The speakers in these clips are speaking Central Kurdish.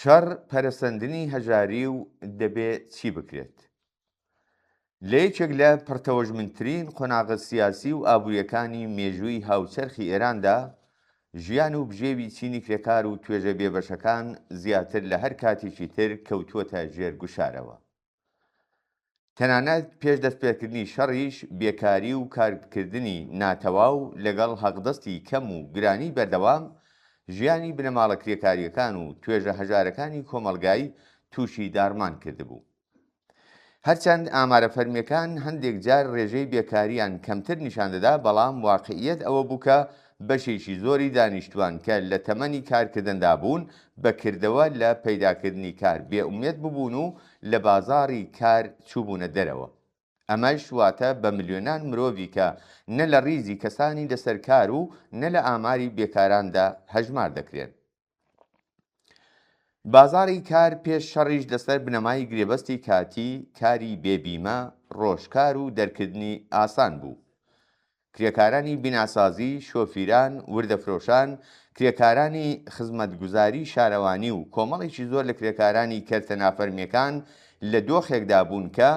شەڕ پەرەسەندنی هەژاری و دەبێت چی بکرێت؟ لە یەکێک لە پڕتەوەژمنترین قۆناغە سیاسی و ئابوووریەکانی مێژووی هاوچەرخی ئێراندا ژیان و بژێوی چینی کرێکار و توێژە بێبەشەکان زیاتر لە هەر کاتێکی تر کەوتووەتە ژێر گوشارەوە. تەنانەت پێش دەستپێکردنی شەڕیش بێکاری و کارکردنی ناتەواو لەگەڵ هەڵدەستی کەم و گرانی بەردەوام ژیانی بنەماڵە کرێکاریەکان و توێژە هەژارەکانی کۆمەڵگایی تووشی دارمان کردبوو. هەرچەند ئامارە فەرمیەکان هەندێک جار ڕێژەی بێکاریان کەمتر نیشاندەدا، بەڵام واقعیەت ئەوە بوو کە بەشێکی زۆری دانیشتوان کە لە تەمەنی کارکردندا بوون بەکردەوە لە پەیداکردنی کار بێئومێد ببوون و لە بازاڕی کار چووبوونە دەرەوە. ئەمەش واتە بە ملیۆنان مرۆڤی کە نە لە ڕیزی کەسانی لەسەر کار و نە لە ئاماری بێکاراندا هەژمار دەکرێن. بازاڕی کار پێش شەڕیش لەسەر بنەمای گرێبەستی کاتی، کاری بێبیمە، ڕۆژکار و دەرکردنی ئاسان بوو. کرێکارانی بیناسازی، شۆفیران، وردەفرۆشان، کرێکارانی خزمەتگوزاری شارەوانی و کۆمەڵێکی زۆر لە کرێکارانی کەرتە نافەرمیەکان لە دۆخێکدا بوون کە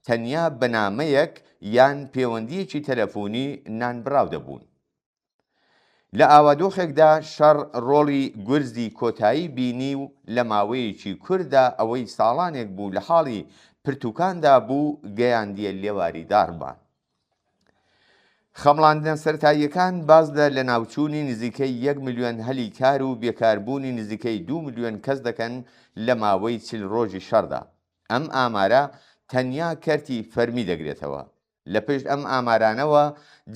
تەنیا بەنامەیەک یان پەیوەندیەکی تەلەفۆنی نانبراو دەبوون. لە ئاوادۆخێکدا شەڕ ڕۆڵی گورزی کۆتایی بینی و لە ماوەیەکی کورتدا ئەوەی ساڵانێک بوو لە حاڵی پرتوکاندا بوو گەیاندیە لێواری داربان. خەمڵاندنە سەرەتاییەکان باز لە ناوچوونی نزیکەی 1 ملیۆن هەلی کار و بێکاربوونی نزیکەی 2 ملیۆن کەس دەکەن لە ماوەی 40 ڕۆژی شەڕدا. ئەم ئامارە تەنیا کەرتی فەرمی دەگرێتەوە. لە پشت ئەم ئامارانەوە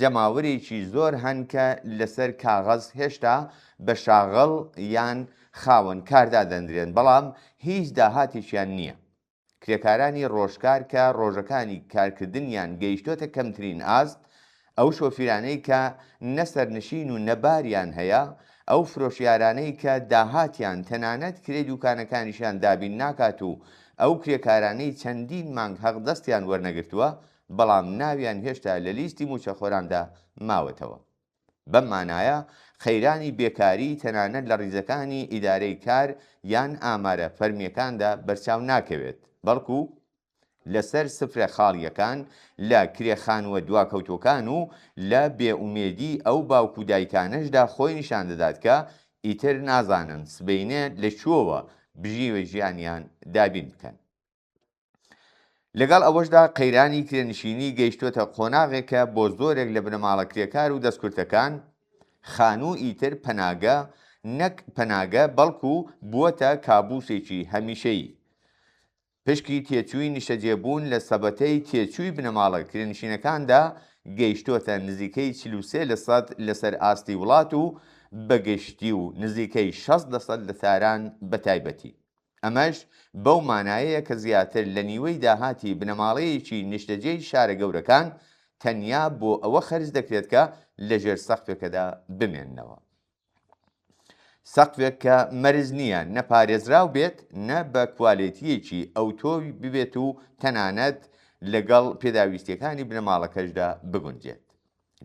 جەماوەرێکی زۆر هەن کە لەسەر کاغەز هێشتا بە شاغڵ یان خاوەن کاردا دەندرێن، بەڵام هیچ داهاتێکیان نییە. کرێکارانی ڕۆژکار کە ڕۆژەکانی کارکردنیان گەیشتۆتە کەمترین ئاست، ئەو شۆفیرانەی کە نەسەرنشین و نەباریان هەیە، ئەو فرۆشیارانەی کە داهاتیان تەنانەت کرێ دوکانەکانیشیان دابین ناکات و ئەو کرێکارانەی چەندین مانگ هەڵدەستیان وەرنەگرتووە بەڵام ناویان هێشتا لە لیستی موچەخۆراندا ماوەتەوە. بەم مانایە خەیرانی بێکاری تەنانەت لە ڕیزەکانی ئیدارەی کار یان ئامارە فەرمیەکاندا بەرچاو ناکەوێت، بەڵکو لەسەر سفرە خاڵیەکان، لە کرێخانوە دواکەوتۆکان و لە بێئومێدی ئەو باوکو دایکانەشدا خۆی نیشان دەدات کە ئیتر نازانن سبەینێ لەکوێوە بژیوە ژیانیان دابین بکەن. لەگەڵ ئەوەشدا قەیرانی کرێنشینی گەیشتوتە قۆناغێکە بۆ زۆرێک لە بنەماڵە کرێکار و دەستکورتەکان خانوو ئیتر پەناگە نەک پەناگە بەڵکو بووەتە کابوسێکی هەمیشەیی. پشکی تێچووی نیشەجێبوون لە سەبەتەی تێچووی بنەماڵە کرێنشینەکاندا گەیشتۆتە نزیکەی 43% لەسەر ئاستی وڵات و بەگشتی و نزیکەی 60% لە تاران بەتایبەتی. ئەمەش بەو مانایەیە کە زیاتر لە نیوەی داهاتی بنەماڵەیەکی نیشتەجێی شارە گەورەکان تەنیا بۆ ئەوە خەرج دەکرێت کە لەژێر سەقفێکەدا بمێننەوە. سەقفێک کە مەرز نییە نە پارێزراو بێت، نە بە کوالێتیەکی ئەوتۆی ببێت و تەنانەت لەگەڵ پێداویستیەکانی بنەماڵەکەشدا بگونجێت.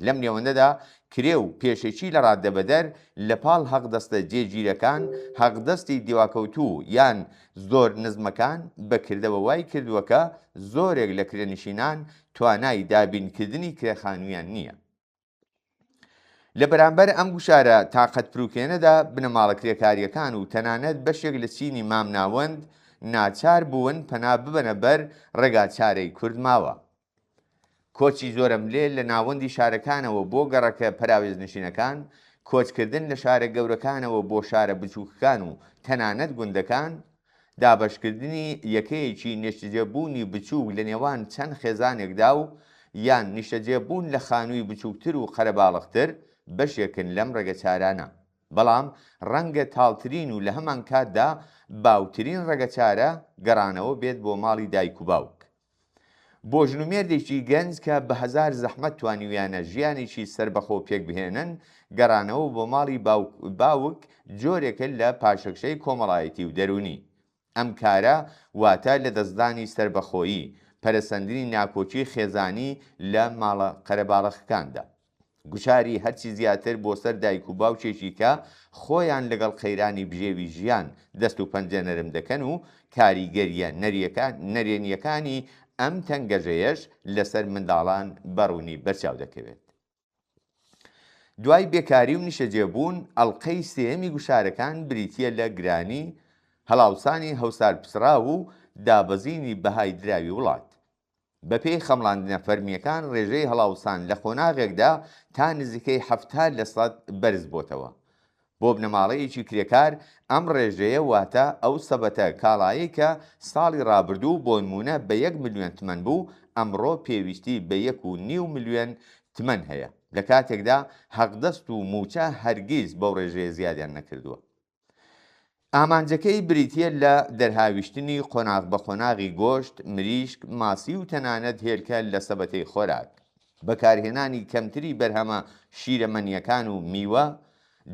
لەم نێوەندەدا کرێ و پێشێکی لە ڕاددەبەدەر لە پاڵ هەقدەستە جێگیرەکان، هەقدەستی دیواکەوتوو یان زۆر نزمەکان بەکردەوە وای کردووەکە زۆرێک لە کرێنشینان توانای دابینکردنی کرێخانوویان نییە. لە بەرامبەر ئەم گوشارە تاقەت فروکێنەدا بنەماڵە کرێکاریەکان و تەنانەت بەشێک لە چینی مامناوەند ناچار بوون پەنا ببەنە بەر ڕێگاچارەی کورد ماوە. کۆچی زۆرم لێ لە ناوەندی شارەکانەوە بۆ گەڕەکە پەراوێزنشینەکان، کۆچکردن لە شارە گەورەکانەوە بۆ شارە بچووکەکان و تەنانەت گوندەکان، دابەشکردنی یەکەیەکی نیشتەجێبوونی بچووک لە نێوان چەند خێزانێکدا و یان نیشتەجێبوون لە خانووی بچووکتر و قەرەباڵغتر بەشێکن لەم ڕێگەچارانە، بەڵام ڕەنگە تاڵترین و لە هەمان کاتدا باوترین ڕێگەچارە گەڕانەوە بێت بۆ ماڵی دایک و باوک. بۆ ژنومێردێکی گەنج کە بە هەزار زەحمەت توانیویانە ژیانێکی سەربەخۆ پێک بهێنن، گەڕانەوە بۆ ماڵی باوک جۆرێکە لە پاشەکشەی کۆمەڵایەتی و دەرونی. ئەم کارە واتە لە دەستدانی سەربەخۆیی، پەرەسەندنی ناکۆچی خێزانی لە ماڵە قەرەباڵغەکاندا. گوشاری هەرچی زیاتر بۆ سەر دایک و باوکێکی کە خۆیان لەگەڵ قەیرانی بژێوی ژیان دەست و پەنجە نەرم دەکەن و کاریگەریە نەرێنیەکانی ئەم تەنگەژەیەش لەسەر منداڵان بەڕوونی بەرچاو دەکەوێت. دوای بێکاری و نیشەجێبوون ئەڵقەی سێەمی گوشارەکان بریتیە لە گرانی هەڵاوسانی هەوسار پسرا و دابەزینی بەهای دراوی وڵات. بەپێی خەمڵاندنە فەرمیەکان ڕێژەی هەڵاوسان لە خۆناغێکدا تا نزیکەی 70% بەرز بۆتەوە. بۆ بنەماڵەیەکی کرێکار ئەم ڕێژەیە واتە ئەو سەبەتە کاڵایی کە ساڵی ڕابردوو بۆ نمونە بە 1 ملیۆن تمەن بوو ئەمڕۆ پێویستی بە 1.5 ملیۆن تمەن هەیە، لە کاتێکدا حەقدەست و موچە هەرگیز بەو ڕێژەیە زیادیان نەکردووە. ئامانجەکەی بریتیە لە دەرهاویشتنی قۆناغ بە قۆناغی گۆشت، مریشک، ماسی و تەنانەت هێلکە لە سەبەتەی خۆراک، بەکارهێنانی کەمتری بەرهەمە شیرەمەنیەکان و میوە،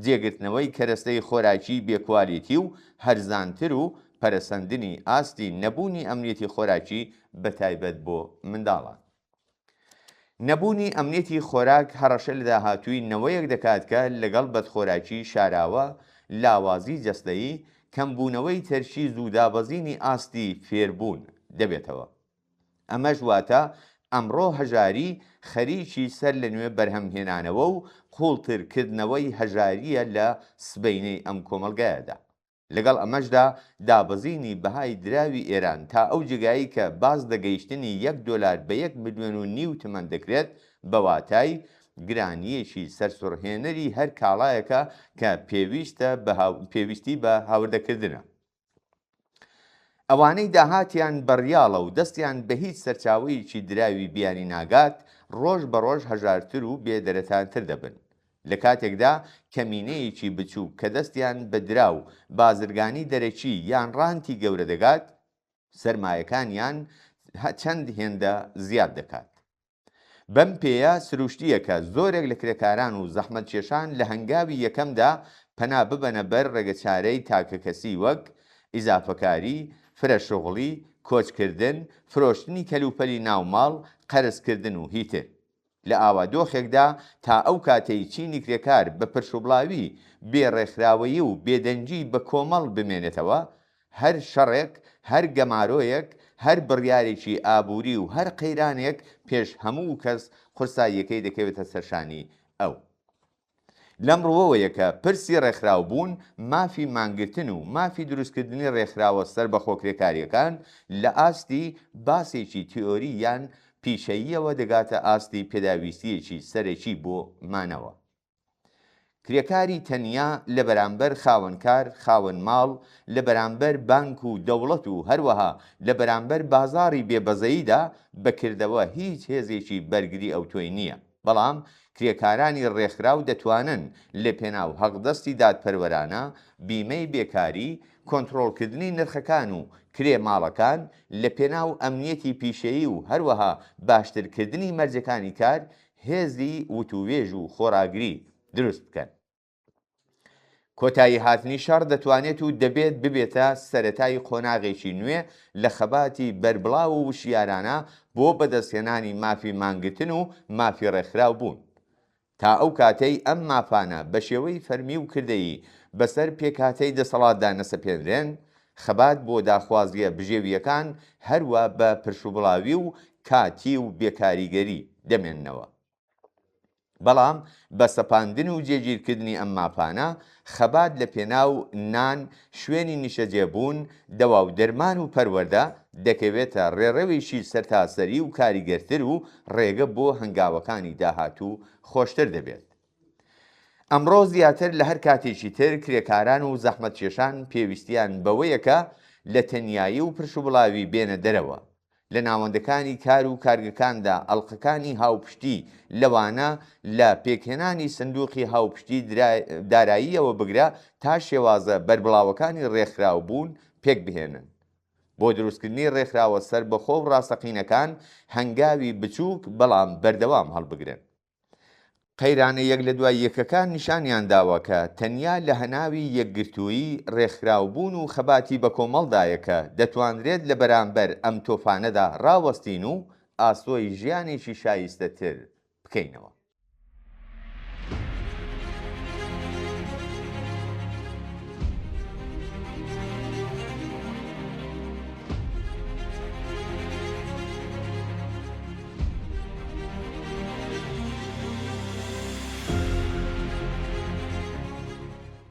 جێگرتنەوەی کەرەستەی خۆراکی بێکوالیتی و هەرزانتر و پەرەسەندنی ئاستی نەبوونی ئەمنیەتی خۆراکی بەتایبەت بۆ منداڵان. نەبوونی ئەمنیەتی خۆراک هەڕەشە لە داهاتووی نەوەیەک دەکات کە لەگەڵ بەدخۆراکی شاراوە، لاوازی جەستەیی، کەمبوونەوەی تەرشیز و دابەزینی ئاستی فێربوون دەبێتەوە. ئەمەش واتە ئەمڕۆ هەژاری خەریکی سەر لە نوێ بەرهەمهێنانەوە و قوڵترکردنەوەی هەژاریە لە سبەینەی ئەم کۆمەلگایەدا. لەگەڵ ئەمەشدا دابەزینی بەهای دراوی ئێران تا ئەو جگایی کە باز دەگەیشتنی $1 بە 1.5 ملیۆن تمەن دەکرێت بە واتای گرانیەکی سەرسوڕهێنەری هەر کاڵایەکە کە پێویستی بە هاوردەکردنە. ئەوانەی داهاتیان بەڕیاڵە و دەستیان بە هیچ سەرچاوەیەکی دراوی بیانی ناگات ڕۆژ بە ڕۆژ هەژارتر و بێدەرەتانتر دەبن، لە کاتێکدا کەمینەیەکی بچوو کە دەستیان بە دراو بازرگانی دەرەکی یان ڕانتی گەورە دەگات سەرمایەکانیان چەند هێندە زیاد دەکات. بەم پێیە سروشتیەکە زۆرێک لە کرێکاران و زەحمەت کێشان لە هەنگاوی یەکەمدا پەنا ببەنە بەر ڕێگەچارەی تاکەکەسی وەک ئیزافەکاری، فرەشغڵی، کۆچکردن، فرۆشتنی کەلوپەلی ناوماڵ، قەرزکردن و هیتر. لە ئاوادۆخێکدا تا ئەو کاتەی چینی کرێکار بە پرشوبڵاوی بێڕێکخراوەیی و بێدەنجی بە کۆمەڵ بمێنێتەوە، هەر شەڕێک، هەر گەمارۆیەک، هەر بڕیارێکی ئابووری و هەر قەیرانێک پێش هەموو کەس قورساییەکەی دەکەوێتە سەرشانی ئەو. لەم ڕوەوەیەکە پرسی ڕێکخراو بوون، مافی مانگرتن و مافی دروستکردنی ڕێکخراوە سەر بەخۆ کرێکاریەکان لە ئاستی باسێکی تیۆری یان پیشەییەوە دەگاتە ئاستی پێداویستیەکی سەرەکی بۆ مانەوە. کرێکاری تەنیا لە بەرامبەر خاوەنکار، خاوەن ماڵ، لە بەرامبەر بانک و دەوڵەت و هەروەها لە بەرامبەر بازاڕی بێبەزەییدا بەکردەوە هیچ هێزێکی بەرگری ئەو تۆی نییە. بەڵام کرێکارانی ڕێکخراو دەتوانن لە پێناو هەڵدەستی دادپەروەرانە، بیمەی بێکاری، کۆنتڕۆڵکردنی نرخەکان و کرێ ماڵەکان، لە پێناو ئەمنیەتی پیشەیی و هەروەها باشترکردنی مەرجەکانی کار هێزی وتووێژ و خۆراگری دروست بکەن. کۆتایی هاتنی شەڕ دەتوانێت و دەبێت ببێتە سەرەتای قۆناغێکی نوێ لە خەباتی بەربڵاو و وشیارانە بۆ بەدەستهێنانی مافی مانگتن و مافی ڕێکخراو بوون. تا ئەو کاتەی ئەم مافانە بە شێوەی فەرمی و کردەیی بەسەر پێکهاتەی دەسەڵاتدا نەسەپێنرێن، خەبات بۆ داخوازیە بژێویەکان هەروە بە پرشوبڵاوی و کاتی و بێکاریگەری دەمێننەوە. بەڵام بە سەپاندن و جێگیرکردنی ئەم مافانە خەبات لە پێناو نان، شوێنی نیشەجێبوون، دەوا و دەرمان و پەروەردە دەکەوێتە ڕێڕەوێکی سەرتاسەری و کاریگەرتر و ڕێگە بۆ هەنگاوەکانی داهاتوو خۆشتر دەبێت. ئەمڕۆ زیاتر لە هەر کاتێکی تر کرێکاران و زەحمەتکێشان پێویستیان بەوەیەکە لە تەنیایی و پرشوبڵاوی بێنە دەرەوە. لە ناوەندەکانی کار و کارگەکاندا ئەڵقەکانی هاوپشتی لەوانە لە پێکهێنانی سندوقی هاوپشتی داراییەوە بگرە تا شێوازە بەربڵاوەکانی ڕێکخراو بوون پێک بهێنن. بۆ دروستکردنی ڕێکخراوە سەر بەخۆ و ڕاستەقینەکان هەنگاوی بچووک بەڵام بەردەوام هەڵبگرن. قەیرانە یەک لە دوای یەکەکان نیشانیان داوە کە تەنیا لە هەناوی یەکگرتووی ڕێکخراوبوون و خەباتی بە کۆمەڵدایەکە دەتوانرێت لە بەرامبەر ئەم تۆفانەدا ڕاوەستین و ئاسۆی ژیانێکی شایستەتر بکەینەوە.